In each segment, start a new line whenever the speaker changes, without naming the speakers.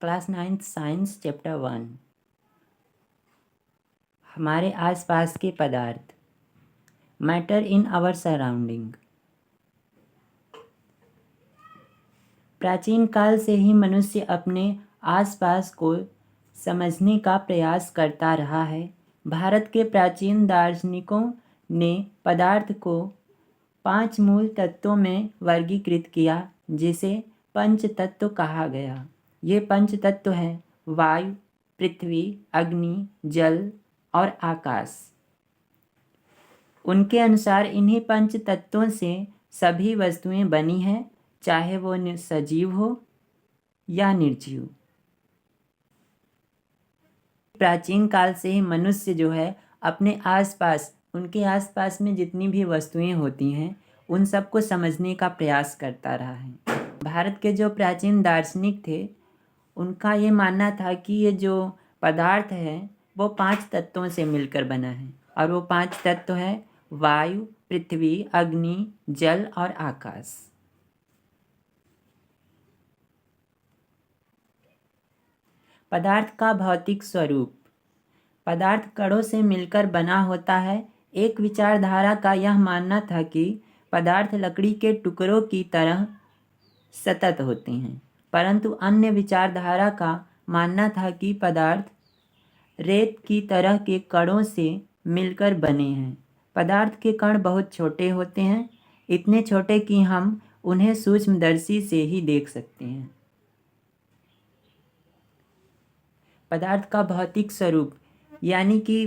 Class 9th science chapter 1। हमारे आसपास के पदार्थ। Matter in our surrounding. प्राचीन काल से ही मनुष्य अपने आसपास को समझने का प्रयास करता रहा है। भारत के प्राचीन दार्शनिकों ने पदार्थ को 5 मूल तत्वों में वर्गीकृत किया, जिसे पंच तत्व कहा गया। ये पंच तत्व हैं वायु, पृथ्वी, अग्नि, जल और आकाश। उनके अनुसार इन्हीं पंच तत्वों से सभी वस्तुएं बनी हैं, चाहे वो सजीव हो या निर्जीव। प्राचीन काल से ही मनुष्य जो है अपने आसपास, उनके आसपास में जितनी भी वस्तुएं होती हैं उन सबको समझने का प्रयास करता रहा है। भारत के जो प्राचीन दार्शनिक थे उनका ये मानना था कि ये जो पदार्थ है वो 5 तत्वों से मिलकर बना है, और वो 5 तत्व है वायु, पृथ्वी, अग्नि, जल और आकाश। पदार्थ का भौतिक स्वरूप। पदार्थ कणों से मिलकर बना होता है। एक विचारधारा का यह मानना था कि पदार्थ लकड़ी के टुकड़ों की तरह सतत होते हैं, परंतु अन्य विचारधारा का मानना था कि पदार्थ रेत की तरह के कणों से मिलकर बने हैं। पदार्थ के कण बहुत छोटे होते हैं, इतने छोटे कि हम उन्हें सूक्ष्मदर्शी से ही देख सकते हैं। पदार्थ का भौतिक स्वरूप यानी कि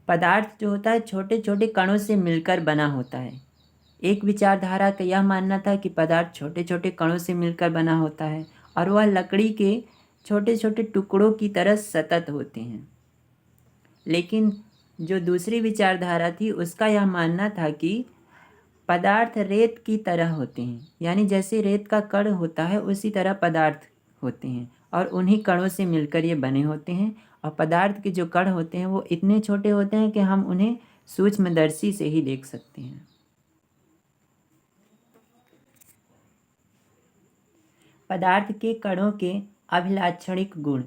पदार्थ जो होता है छोटे छोटे कणों से मिलकर बना होता है। एक विचारधारा का यह मानना था कि पदार्थ छोटे छोटे कणों से मिलकर बना होता है और वह लकड़ी के छोटे छोटे टुकड़ों की तरह सतत होते हैं। लेकिन जो दूसरी विचारधारा थी उसका यह मानना था कि पदार्थ रेत की तरह होते हैं, यानी जैसे रेत का कण होता है उसी तरह पदार्थ होते हैं और उन्हीं कणों से मिलकर ये बने होते हैं। और पदार्थ के जो कण होते हैं वो इतने छोटे होते हैं कि हम उन्हें सूक्ष्मदर्शी से ही देख सकते हैं। पदार्थ के कणों के अभिलाक्षणिक गुण।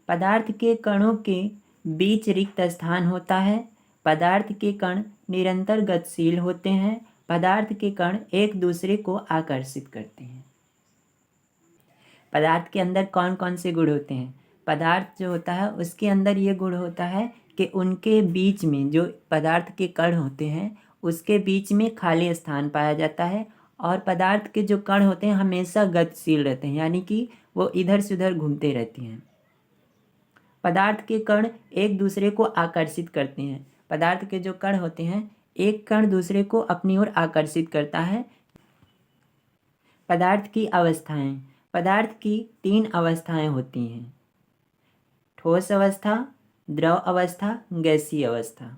पदार्थ के कणों के बीच रिक्त स्थान होता है। पदार्थ के कण निरंतर गतिशील होते हैं। पदार्थ के कण एक दूसरे को आकर्षित करते हैं। पदार्थ के अंदर कौन कौन से गुण होते हैं? पदार्थ जो होता है उसके अंदर ये गुण होता है कि उनके बीच में जो पदार्थ के कण होते हैं उसके बीच में खाली स्थान पाया जाता है, और पदार्थ के जो कण होते हैं हमेशा गतिशील रहते हैं, यानी कि वो इधर से उधर घूमते रहते हैं। पदार्थ के कण एक दूसरे को आकर्षित करते हैं। पदार्थ के जो कण होते हैं एक कण दूसरे को अपनी ओर आकर्षित करता है। पदार्थ की अवस्थाएं। पदार्थ की 3 अवस्थाएं होती हैं: ठोस अवस्था, द्रव अवस्था, गैसीय अवस्था।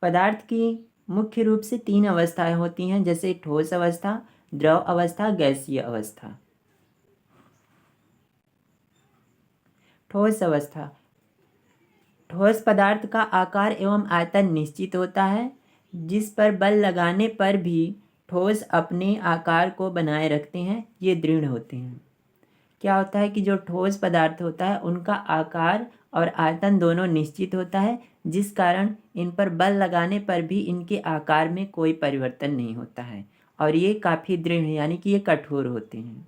पदार्थ की मुख्य रूप से 3 अवस्थाएं होती हैं, जैसे ठोस अवस्था, द्रव अवस्था, गैसीय अवस्था। ठोस अवस्था। ठोस पदार्थ का आकार एवं आयतन निश्चित होता है, जिस पर बल लगाने पर भी ठोस अपने आकार को बनाए रखते हैं, ये दृढ़ होते हैं। क्या होता है कि जो ठोस पदार्थ होता है उनका आकार और आयतन दोनों निश्चित होता है, जिस कारण इन पर बल लगाने पर भी इनके आकार में कोई परिवर्तन नहीं होता है और ये काफ़ी दृढ़ यानी कि ये कठोर होते हैं।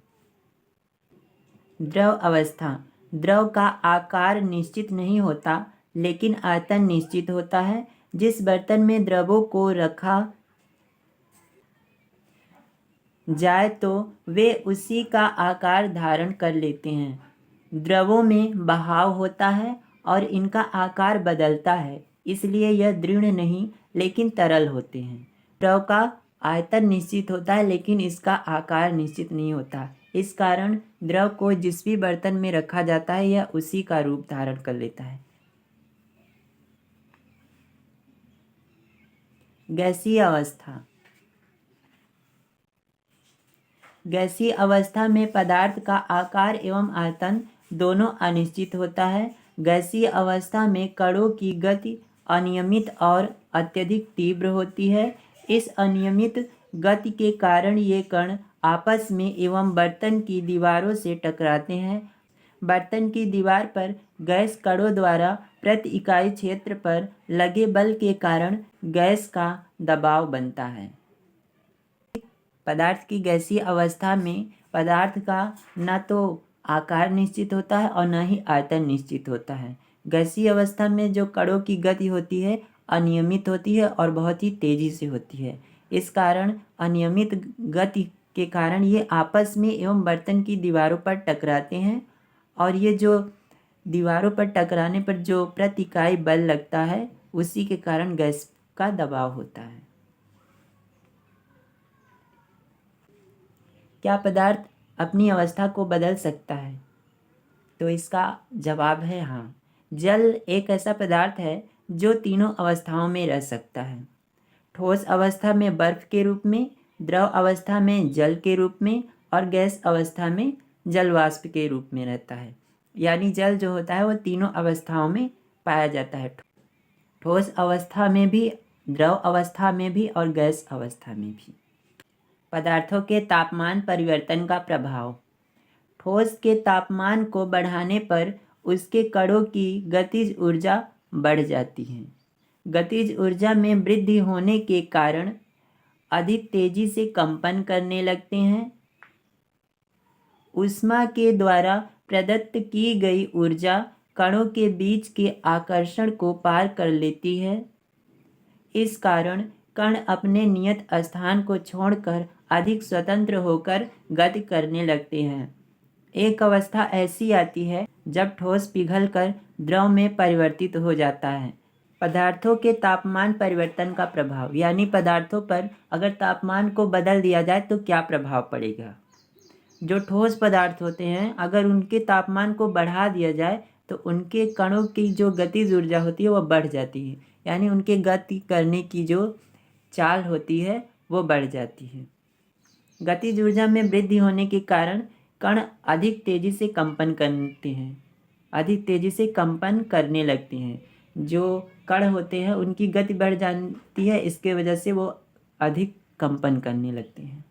द्रव अवस्था। द्रव का आकार निश्चित नहीं होता, लेकिन आयतन निश्चित होता है। जिस बर्तन में द्रवों को रखा जाए तो वे उसी का आकार धारण कर लेते हैं। द्रवों में बहाव होता है और इनका आकार बदलता है, इसलिए यह दृढ़ नहीं लेकिन तरल होते हैं। द्रव का आयतन निश्चित होता है लेकिन इसका आकार निश्चित नहीं होता। इस कारण द्रव को जिस भी बर्तन में रखा जाता है यह उसी का रूप धारण कर लेता है। गैसीय अवस्था। गैसीय अवस्था में पदार्थ का आकार एवं आयतन दोनों अनिश्चित होता है। गैसीय अवस्था में कणों की गति अनियमित और अत्यधिक तीव्र होती है। इस अनियमित गति के कारण ये कण आपस में एवं बर्तन की दीवारों से टकराते हैं। बर्तन की दीवार पर गैस कणों द्वारा प्रति इकाई क्षेत्र पर लगे बल के कारण गैस का दबाव बनता है। पदार्थ की गैसीय अवस्था में पदार्थ का न तो आकार निश्चित होता है और न ही आयतन निश्चित होता है। गैसीय अवस्था में जो कणों की गति होती है अनियमित होती है और बहुत ही तेजी से होती है। इस कारण अनियमित गति के कारण ये आपस में एवं बर्तन की दीवारों पर टकराते हैं और ये जो दीवारों पर टकराने पर जो प्रति इकाई बल लगता है उसी के कारण गैस का दबाव होता है। क्या पदार्थ अपनी अवस्था को बदल सकता है? तो इसका जवाब है हाँ। जल एक ऐसा पदार्थ है जो तीनों अवस्थाओं में रह सकता है। ठोस अवस्था में बर्फ के रूप में, द्रव अवस्था में जल के रूप में और गैस अवस्था में जल वाष्प के रूप में रहता है। यानी जल जो होता है वो तीनों अवस्थाओं में पाया जाता है, ठोस अवस्था में भी, द्रव अवस्था में भी और गैस अवस्था में भी। पदार्थों के तापमान परिवर्तन का प्रभाव। ठोस के तापमान को बढ़ाने पर उसके कणों की गतिज ऊर्जा बढ़ जाती है। गतिज ऊर्जा में वृद्धि होने के कारण अधिक तेजी से कंपन करने लगते हैं। ऊष्मा के द्वारा प्रदत्त की गई ऊर्जा कणों के बीच के आकर्षण को पार कर लेती है। इस कारण कण अपने नियत स्थान को छोड़कर अधिक स्वतंत्र होकर गति करने लगते हैं। एक अवस्था ऐसी आती है जब ठोस पिघलकर द्रव में परिवर्तित हो जाता है। पदार्थों के तापमान परिवर्तन का प्रभाव, यानी पदार्थों पर अगर तापमान को बदल दिया जाए तो क्या प्रभाव पड़ेगा। जो ठोस पदार्थ होते हैं अगर उनके तापमान को बढ़ा दिया जाए तो उनके कणों की जो गतिज ऊर्जा होती है वह बढ़ जाती है, यानी उनके गति करने की जो चाल होती है वो बढ़ जाती है। गतिज ऊर्जा में वृद्धि होने के कारण कण अधिक तेजी से कंपन करते हैं, अधिक तेजी से कंपन करने लगते हैं। जो कण होते हैं उनकी गति बढ़ जाती है, इसके वजह से वो अधिक कंपन करने लगते हैं।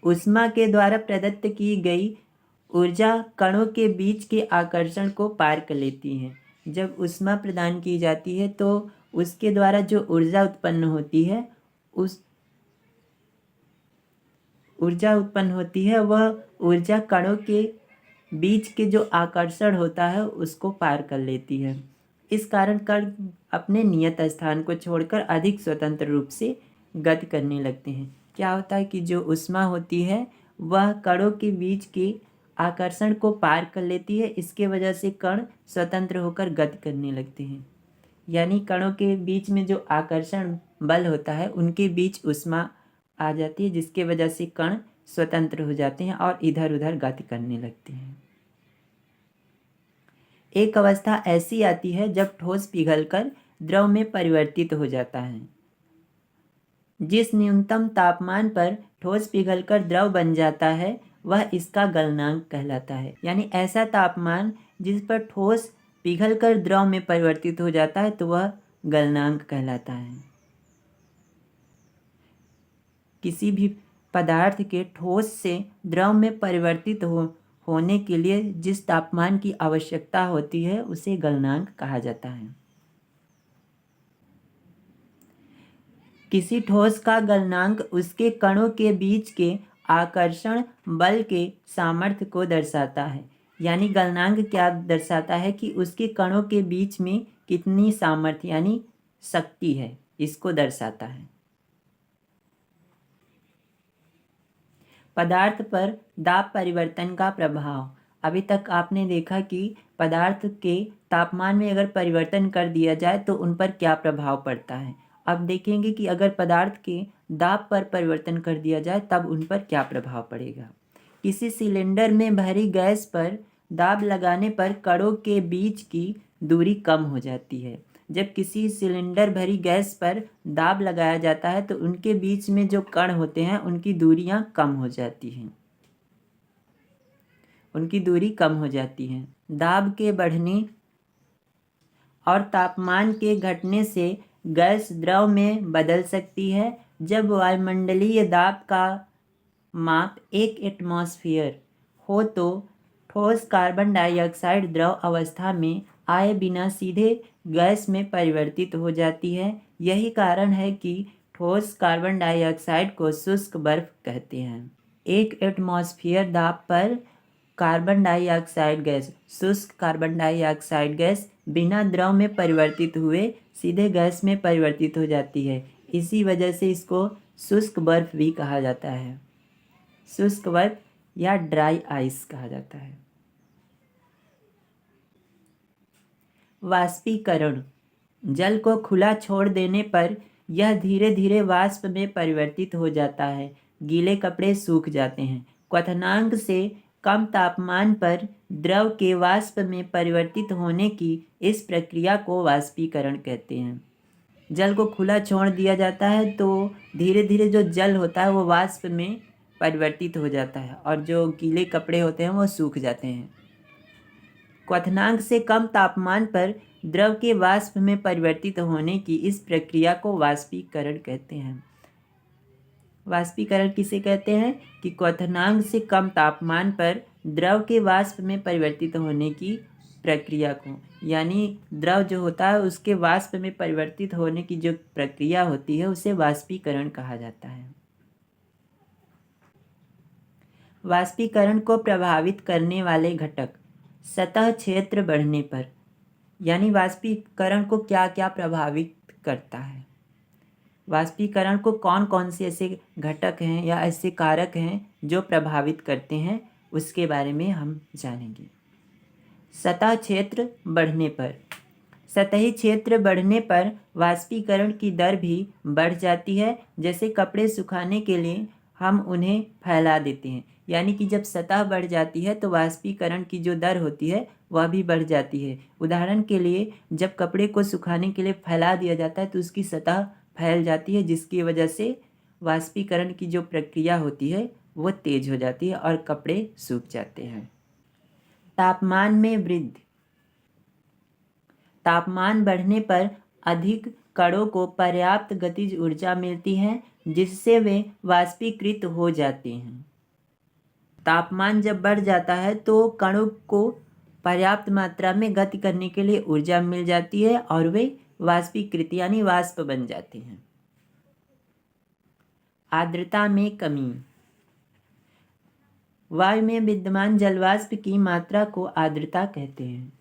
ऊष्मा के द्वारा प्रदत्त की गई ऊर्जा कणों के बीच के आकर्षण को पार कर लेती है। जब ऊष्मा प्रदान की जाती है तो उसके द्वारा जो ऊर्जा उत्पन्न होती है वह ऊर्जा कणों के बीच के जो आकर्षण होता है उसको पार कर लेती है। इस कारण कण अपने नियत स्थान को छोड़कर अधिक स्वतंत्र रूप से गति करने लगते हैं। क्या होता है कि जो ऊष्मा होती है वह कणों के बीच के आकर्षण को पार कर लेती है, इसके वजह से कण स्वतंत्र होकर गति करने लगते हैं। यानी कणों के बीच में जो आकर्षण बल होता है उनके बीच ऊष्मा आ जाती है, जिसके वजह से कण स्वतंत्र हो जाते हैं और इधर उधर गति करने लगते हैं। एक अवस्था ऐसी आती है जब ठोस पिघलकर द्रव में परिवर्तित हो जाता है। जिस न्यूनतम तापमान पर ठोस पिघलकर द्रव बन जाता है वह इसका गलनांक कहलाता है। यानी ऐसा तापमान जिस पर ठोस पिघलकर द्रव में परिवर्तित हो जाता है तो वह गलनांक कहलाता है। किसी भी पदार्थ के ठोस से द्रव में परिवर्तित होने के लिए जिस तापमान की आवश्यकता होती है उसे गलनांक कहा जाता है। किसी ठोस का गलनांक उसके कणों के बीच के आकर्षण बल के सामर्थ्य को दर्शाता है। यानी गलनांक क्या दर्शाता है कि उसके कणों के बीच में कितनी सामर्थ्य यानी शक्ति है, इसको दर्शाता है। पदार्थ पर दाब परिवर्तन का प्रभाव। अभी तक आपने देखा कि पदार्थ के तापमान में अगर परिवर्तन कर दिया जाए तो उन पर क्या प्रभाव पड़ता है। अब देखेंगे कि अगर पदार्थ के दाब पर परिवर्तन कर दिया जाए तब उन पर क्या प्रभाव पड़ेगा। किसी सिलेंडर में भरी गैस पर दाब लगाने पर कणों के बीच की दूरी कम हो जाती है। जब किसी सिलेंडर भरी गैस पर दाब लगाया जाता है तो उनके बीच में जो कण होते हैं उनकी दूरियां कम हो जाती हैं, उनकी दूरी कम हो जाती है। दाब के बढ़ने और तापमान के घटने से गैस द्रव में बदल सकती है। जब वायुमंडलीय दाब का माप 1 एटमॉस्फेयर हो तो ठोस कार्बन डाइऑक्साइड द्रव अवस्था में आए बिना सीधे गैस में परिवर्तित हो जाती है। यही कारण है कि ठोस कार्बन डाइऑक्साइड को शुष्क बर्फ कहते हैं। 1 एटमॉस्फेयर दाब पर कार्बन डाइऑक्साइड गैस, शुष्क कार्बन डाइऑक्साइड गैस बिना द्रव में परिवर्तित हुए सीधे गैस में परिवर्तित हो जाती है। इसी वजह से इसको शुष्क बर्फ भी कहा जाता है। शुष्क बर्फ या ड्राई आइस कहा जाता है। वाष्पीकरण। जल को खुला छोड़ देने पर यह धीरे धीरे वाष्प में परिवर्तित हो जाता है। गीले कपड़े सूख जाते हैं। क्वथनांक से कम तापमान पर द्रव के वाष्प में परिवर्तित होने की इस प्रक्रिया को वाष्पीकरण कहते हैं। जल को खुला छोड़ दिया जाता है तो धीरे धीरे जो जल होता है वो वाष्प में परिवर्तित हो जाता है और जो गीले कपड़े होते हैं वो सूख जाते हैं। क्वथनांक से कम तापमान पर द्रव के वाष्प में परिवर्तित होने की इस प्रक्रिया को वाष्पीकरण कहते हैं। वाष्पीकरण किसे कहते हैं कि क्वथनांक से कम तापमान पर द्रव के वाष्प में परिवर्तित होने की प्रक्रिया को, यानी द्रव जो होता है उसके वाष्प में परिवर्तित होने की जो प्रक्रिया होती है उसे वाष्पीकरण कहा जाता है। वाष्पीकरण को प्रभावित करने वाले घटक। सतह क्षेत्र बढ़ने पर, यानी वाष्पीकरण को क्या क्या प्रभावित करता है, वाष्पीकरण को कौन कौन से ऐसे घटक हैं या ऐसे कारक हैं जो प्रभावित करते हैं उसके बारे में हम जानेंगे। सतह क्षेत्र बढ़ने पर। सतही क्षेत्र बढ़ने पर वाष्पीकरण की दर भी बढ़ जाती है। जैसे कपड़े सुखाने के लिए हम उन्हें फैला देते हैं, यानी कि जब सतह बढ़ जाती है तो वाष्पीकरण की जो दर होती है वह भी बढ़ जाती है। उदाहरण के लिए जब कपड़े को सुखाने के लिए फैला दिया जाता है तो उसकी सतह फैल जाती है, जिसकी वजह से वाष्पीकरण की जो प्रक्रिया होती है वो तेज हो जाती है और कपड़े सूख जाते हैं। तापमान में वृद्धि। तापमान बढ़ने पर अधिक कणों को पर्याप्त गतिज ऊर्जा मिलती है जिससे वे वाष्पीकृत हो जाते हैं। तापमान जब बढ़ जाता है तो कणों को पर्याप्त मात्रा में गति करने के लिए ऊर्जा मिल जाती है और वे वाष्पीकृत यानी वाष्प बन जाते हैं। आर्द्रता में कमी। वायु में विद्यमान जलवाष्प की मात्रा को आर्द्रता कहते हैं।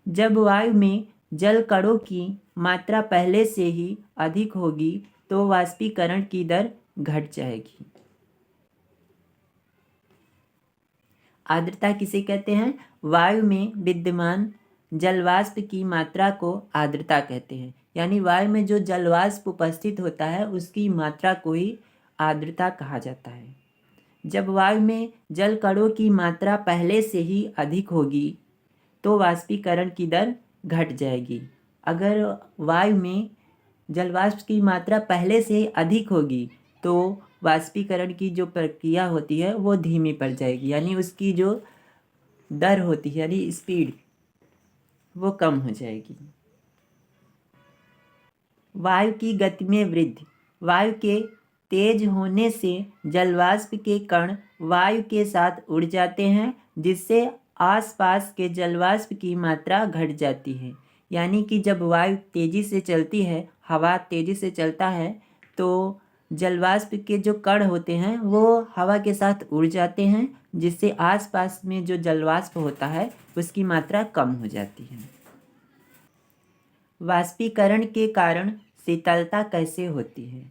जब वायु में जल कणों की मात्रा पहले से ही अधिक होगी तो वाष्पीकरण की दर घट जाएगी। आर्द्रता किसे कहते हैं? वायु में विद्यमान जलवाष्प की मात्रा को आर्द्रता कहते हैं, यानी वायु में जो जलवाष्प उपस्थित होता है उसकी मात्रा को ही आर्द्रता कहा जाता है। जब वायु में जल कणों की मात्रा पहले से ही अधिक होगी तो वाष्पीकरण की दर घट जाएगी। अगर वायु में जलवाष्प की मात्रा पहले से अधिक होगी तो वाष्पीकरण की जो प्रक्रिया होती है वो धीमी पड़ जाएगी, यानी उसकी जो दर होती है यानी स्पीड वो कम हो जाएगी। वायु की गति में वृद्धि। वायु के तेज होने से जलवाष्प के कण वायु के साथ उड़ जाते हैं जिससे आसपास के जलवाष्प की मात्रा घट जाती है। यानी कि जब वायु तेजी से चलती है, हवा तेजी से चलता है तो जलवाष्प के जो कण होते हैं वो हवा के साथ उड़ जाते हैं जिससे आसपास में जो जलवाष्प होता है उसकी मात्रा कम हो जाती है। वाष्पीकरण के कारण शीतलता कैसे होती है,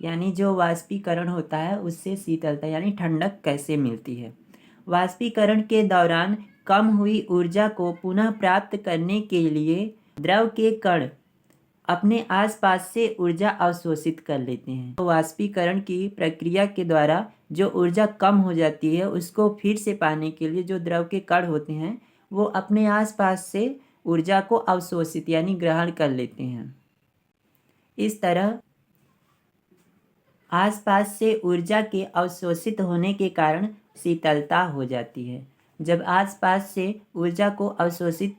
यानी जो वाष्पीकरण होता है उससे शीतलता यानी ठंडक कैसे मिलती है। वाष्पीकरण के दौरान कम हुई ऊर्जा को पुनः प्राप्त करने के लिए द्रव के कण अपने आसपास से ऊर्जा अवशोषित कर लेते हैं। तो वाष्पीकरण की प्रक्रिया के द्वारा जो ऊर्जा कम हो जाती है उसको फिर से पाने के लिए जो द्रव के कण होते हैं वो अपने आसपास से ऊर्जा को अवशोषित यानी ग्रहण कर लेते हैं। इस तरह आसपास से ऊर्जा के अवशोषित होने के कारण शीतलता हो जाती है। जब आसपास से ऊर्जा को अवशोषित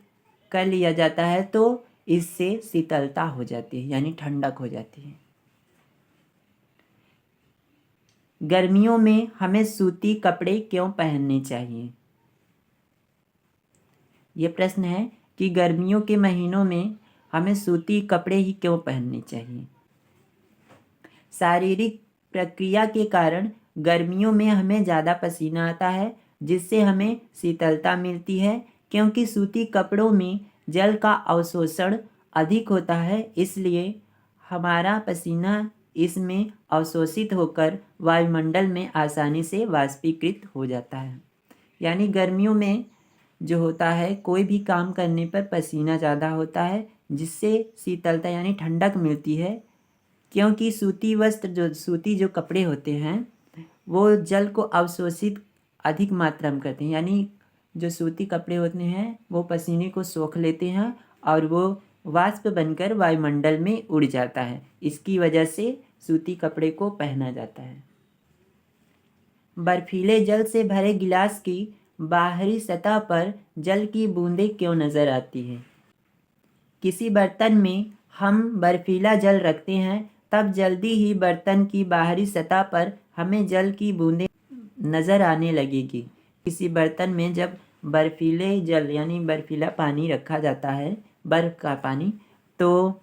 कर लिया जाता है तो इससे शीतलता हो जाती है यानी ठंडक हो जाती है। गर्मियों में हमें सूती कपड़े क्यों पहनने चाहिए? ये प्रश्न है कि गर्मियों के महीनों में हमें सूती कपड़े ही क्यों पहनने चाहिए। शारीरिक प्रक्रिया के कारण गर्मियों में हमें ज़्यादा पसीना आता है, जिससे हमें शीतलता मिलती है। क्योंकि सूती कपड़ों में जल का अवशोषण अधिक होता है, इसलिए हमारा पसीना इसमें अवशोषित होकर वायुमंडल में आसानी से वाष्पीकृत हो जाता है। यानी गर्मियों में जो होता है, कोई भी काम करने पर पसीना ज़्यादा होता है, जिससे शीतलता यानी ठंडक मिलती है। क्योंकि सूती जो कपड़े होते हैं वो जल को अवशोषित अधिक मात्रा में करते हैं। यानी जो सूती कपड़े होते हैं वो पसीने को सोख लेते हैं और वो वाष्प बनकर वायुमंडल में उड़ जाता है। इसकी वजह से सूती कपड़े को पहना जाता है। बर्फीले जल से भरे गिलास की बाहरी सतह पर जल की बूंदें क्यों नज़र आती हैं? किसी बर्तन में हम बर्फीला जल रखते हैं, तब जल्दी ही बर्तन की बाहरी सतह पर हमें जल की बूंदें नज़र आने लगेगी। किसी बर्तन में जब बर्फीले जल यानी बर्फीला पानी रखा जाता है, बर्फ़ का पानी, तो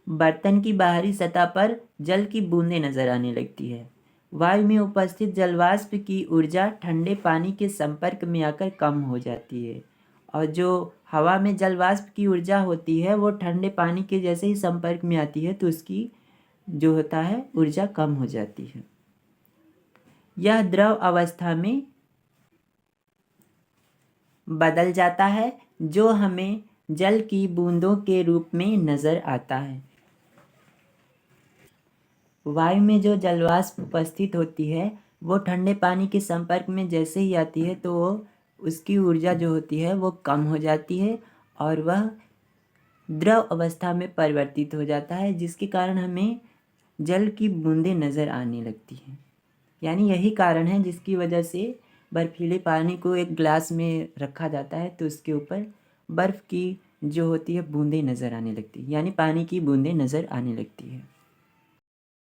बर्तन की बाहरी सतह पर जल की बूंदें नज़र आने लगती है। वायु में उपस्थित जलवाष्प की ऊर्जा ठंडे पानी के संपर्क में आकर कम हो जाती है, और जो हवा में जलवाष्प की ऊर्जा होती है वो ठंडे पानी के जैसे ही संपर्क में आती है तो उसकी जो होता है ऊर्जा कम हो जाती है। यह द्रव अवस्था में बदल जाता है, जो हमें जल की बूंदों के रूप में नज़र आता है। वायु में जो जलवाष्प उपस्थित होती है वो ठंडे पानी के संपर्क में जैसे ही आती है तो वो उसकी ऊर्जा जो होती है वो कम हो जाती है और वह द्रव अवस्था में परिवर्तित हो जाता है, जिसके कारण हमें जल की बूंदें नज़र आने लगती हैं। यानी यही कारण है जिसकी वजह से बर्फीले पानी को एक ग्लास में रखा जाता है तो उसके ऊपर बर्फ़ की जो होती है बूंदें नज़र आने लगती है, यानी पानी की बूंदें नज़र आने लगती है।